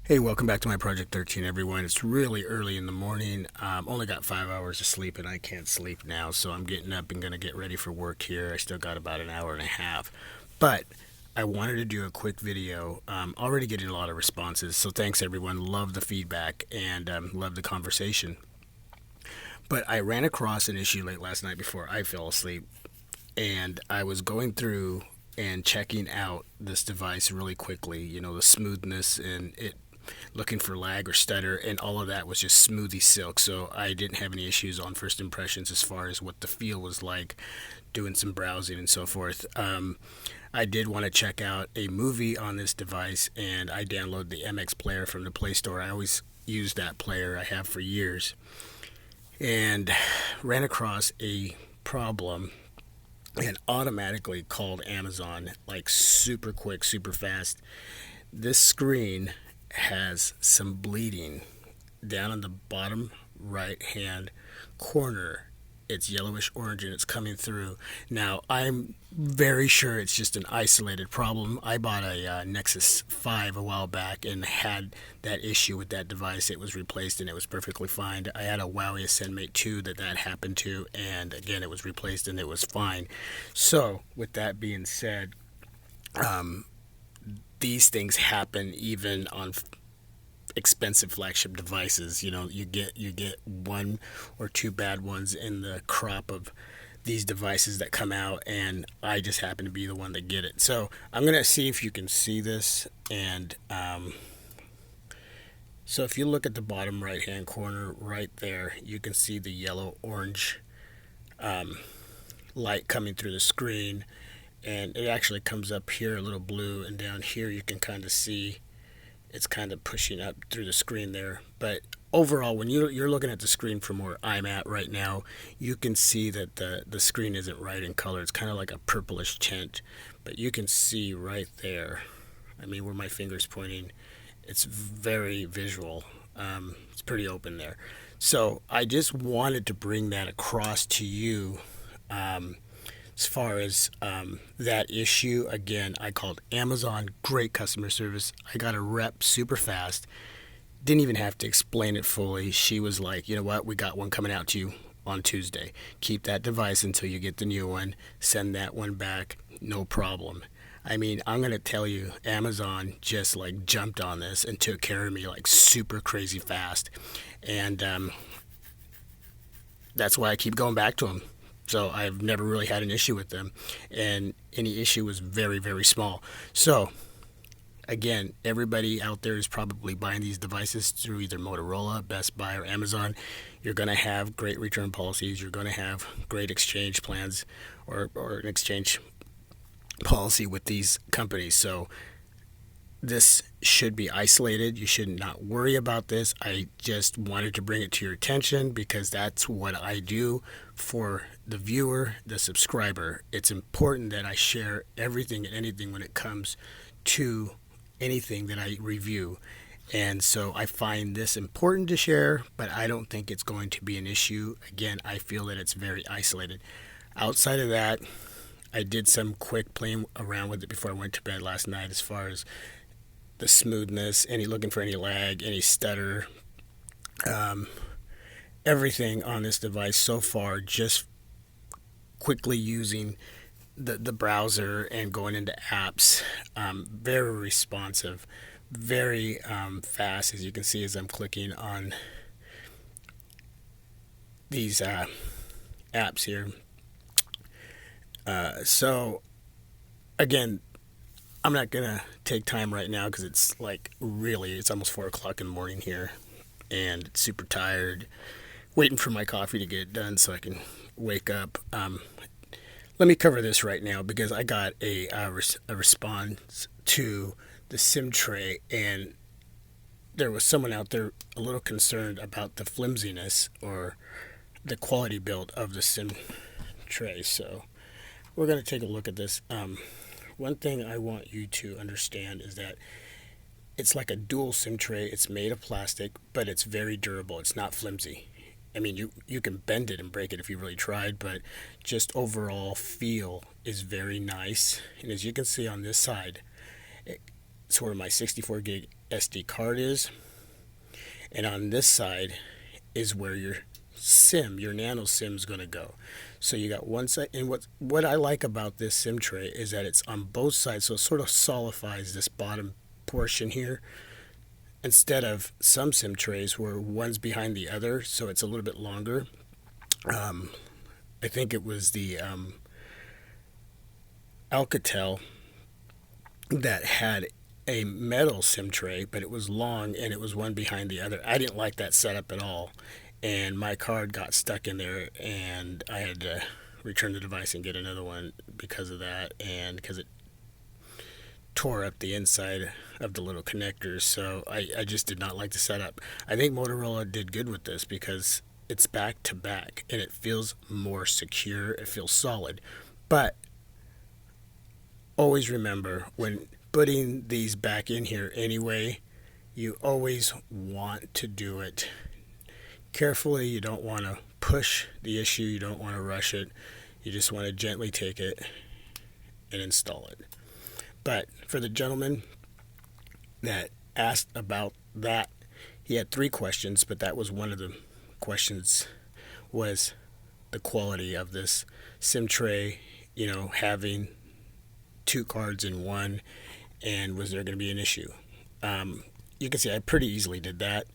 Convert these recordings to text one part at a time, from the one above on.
Hey, welcome back to my Project 13, everyone. It's really early in the morning. Only got 5 hours of sleep, and I can't sleep now, so I'm getting up and going to get ready for work here. I still got about an hour and a half. But I wanted to do a quick video. Already getting a lot of responses, so thanks, everyone. Love the feedback and love the conversation. But I ran across an issue late last night before I fell asleep, and I was going through and checking out this device really quickly. You know, the smoothness and it looking for lag or stutter, and all of that was just smoothie silk. So I didn't have any issues on first impressions as far as what the feel was like, doing some browsing and so forth. I did want to check out a movie on this device, and I downloaded the MX player from the Play Store. I always use that player, I have for years, and ran across a problem and automatically called Amazon like super quick, super fast. This screen has some bleeding down in the bottom right hand corner. It's yellowish orange and it's coming through. Now, I'm very sure it's just an isolated problem. I bought a Nexus 5 a while back and had that issue with that device. It was replaced and it was perfectly fine. I had a Huawei Ascend 2 that happened to, and again, it was replaced and it was fine. So, with that being said, these things happen even on expensive flagship devices. You know, you get one or two bad ones in the crop of these devices that come out, and I just happen to be the one that get it. So I'm gonna see if you can see this, and so if you look at the bottom right hand corner right there, you can see the yellow orange light coming through the screen, and it actually comes up here a little blue, and down here you can kind of see it's kind of pushing up through the screen there. But overall, when you're looking at the screen from where I'm at right now, you can see that the screen isn't right in color. It's kind of like a purplish tint, but you can see right there, I mean, where my finger's pointing, it's very visual. It's pretty open there. So I just wanted to bring that across to you. As far as that issue, again, I called Amazon, great customer service. I got a rep super fast. Didn't even have to explain it fully. She was like, you know what, we got one coming out to you on Tuesday. Keep that device until you get the new one. Send that one back, no problem. I mean, I'm going to tell you, Amazon just like jumped on this and took care of me like super crazy fast. And that's why I keep going back to them. So I've never really had an issue with them, and any issue was very, very small. So again, everybody out there is probably buying these devices through either Motorola, Best Buy, or Amazon. You're going to have great return policies. You're going to have great exchange plans or an exchange policy with these companies. So this should be isolated. You should not worry about this. I just wanted to bring it to your attention because that's what I do for the viewer, the subscriber. It's important that I share everything and anything when it comes to anything that I review. And so I find this important to share, but I don't think it's going to be an issue. Again, I feel that it's very isolated. Outside of that, I did some quick playing around with it before I went to bed last night as far as the smoothness, looking for any lag, any stutter, everything on this device so far, just quickly using the browser and going into apps, very responsive, very fast, as you can see as I'm clicking on these apps here. So again, I'm not gonna take time right now because it's almost 4 o'clock in the morning here, and it's super tired, waiting for my coffee to get done so I can wake up. Let me cover this right now because I got a response to the SIM tray, and there was someone out there a little concerned about the flimsiness or the quality build of the SIM tray. So we're gonna take a look at this. One thing I want you to understand is that it's like a dual SIM tray. It's made of plastic, but it's very durable. It's not flimsy. I mean, you can bend it and break it if you really tried, but just overall feel is very nice. And as you can see on this side, it's where my 64 gig SD card is, and on this side is where your nano SIM is going to go. So you got one side, and what I like about this SIM tray is that it's on both sides, so it sort of solidifies this bottom portion here, instead of some SIM trays where one's behind the other, so it's a little bit longer. I think it was the Alcatel that had a metal SIM tray, but it was long and it was one behind the other. I didn't like that setup at all, and my card got stuck in there, and I had to return the device and get another one because of that, and because it tore up the inside of the little connectors. So I just did not like the setup. I think Motorola did good with this because it's back to back and it feels more secure. It feels solid. But always remember, when putting these back in here anyway, you always want to do it carefully. You don't want to push the issue. You don't want to rush it. You just want to gently take it and install it. But for the gentleman that asked about that, he had 3 questions, but that was one of the questions, was the quality of this SIM tray, having 2 cards in one, and was there going to be an issue. You can see I pretty easily did that,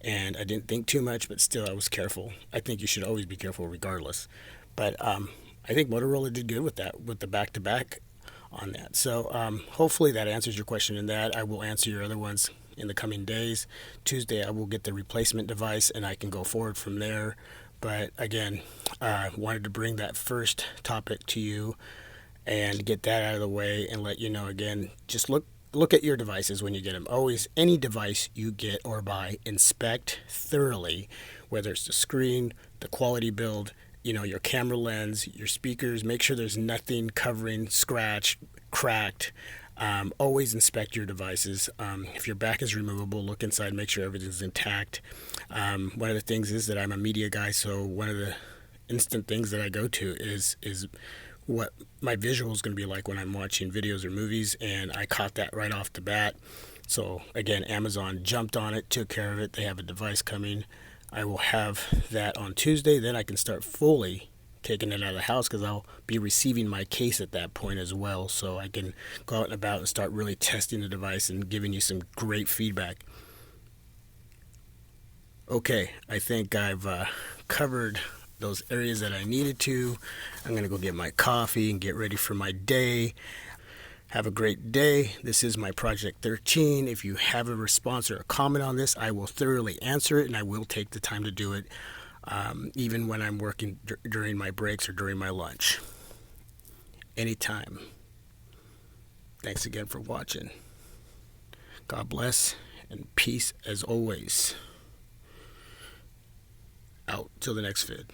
and I didn't think too much, but still I was careful. I think you should always be careful regardless. But I think Motorola did good with that, with the back-to-back on that. So hopefully that answers your question in that. I will answer your other ones in the coming days. Tuesday I will get the replacement device and I can go forward from there. But again, wanted to bring that first topic to you and get that out of the way and let you know again, just look at your devices when you get them. Always, any device you get or buy, inspect thoroughly, whether it's the screen, the quality build, your camera lens, your speakers. Make sure there's nothing covering, scratched, cracked. Always inspect your devices. If your back is removable, look inside, make sure everything's intact. One of the things is that I'm a media guy, so one of the instant things that I go to is what my visual is going to be like when I'm watching videos or movies, and I caught that right off the bat. So again, Amazon jumped on it, took care of it. They have a device coming. I will have that on Tuesday. Then I can start fully taking it out of the house, because I'll be receiving my case at that point as well. So I can go out and about and start really testing the device and giving you some great feedback. Okay, I think I've covered those areas that I needed to. I'm going to go get my coffee and get ready for my day. Have a great day. This is my Project 13. If you have a response or a comment on this, I will thoroughly answer it, and I will take the time to do it, even when I'm working during my breaks or during my lunch. Anytime. Thanks again for watching. God bless, and peace as always. Out till the next vid.